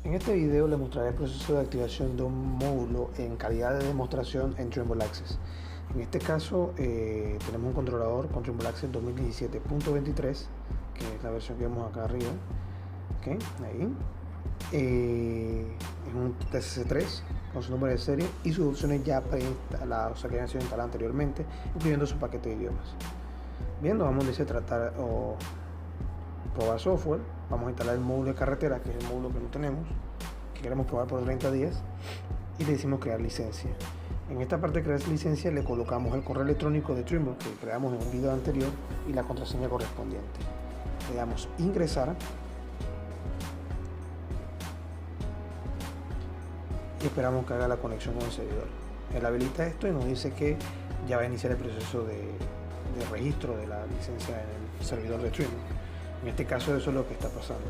En este video les mostraré el proceso de activación de un módulo en calidad de demostración en Trimble Access. En este caso tenemos un controlador con Trimble Access 2017.23, que es la versión que vemos acá arriba. ¿Okay? Ahí. Es un TCC3 con su número de serie y sus opciones ya preinstaladas, o sea que han sido instaladas anteriormente, incluyendo su paquete de idiomas. Bien, nos vamos a decir tratar o probar software. Vamos a instalar el módulo de carretera, que es el módulo que no tenemos, que queremos probar por 30 días, y le decimos crear licencia. En esta parte de crear licencia le colocamos el correo electrónico de Trimble que creamos en un video anterior y la contraseña correspondiente. Le damos ingresar y esperamos que haga la conexión con el servidor. Él habilita esto y nos dice que ya va a iniciar el proceso de registro de la licencia en el servidor de Trimble. En este caso eso es lo que está pasando.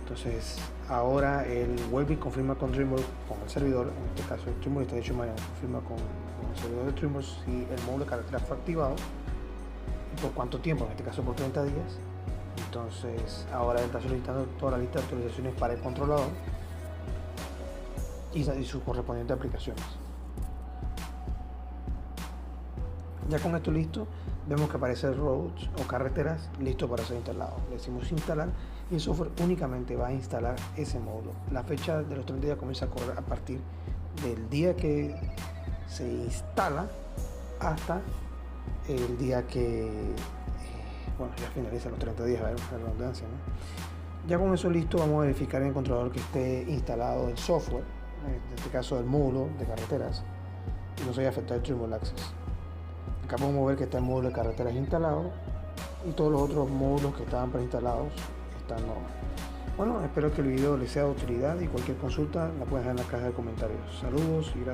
Entonces ahora él vuelve y confirma con Trimble, con el servidor, en este caso el Trimble Installation Manager confirma con el servidor de Trimble si el módulo de carretera fue activado y por cuánto tiempo, en este caso por 30 días. Entonces ahora él está solicitando toda la lista de actualizaciones para el controlador y sus correspondientes aplicaciones. Ya con esto listo, vemos que aparece roads o carreteras listo para ser instalado. Le decimos instalar y el software únicamente va a instalar ese módulo. La fecha de los 30 días comienza a correr a partir del día que se instala hasta el día que ya finaliza los 30 días, a ver la redundancia, ¿no? Ya con eso listo, vamos a verificar en el controlador que esté instalado el software, en este caso el módulo de carreteras, y no se haya afectado el Trimble Access. Acá podemos ver que está el módulo de carreteras instalado y todos los otros módulos que estaban preinstalados están normal. Bueno, espero que el video les sea de utilidad y cualquier consulta la pueden dejar en la caja de comentarios. Saludos y gracias.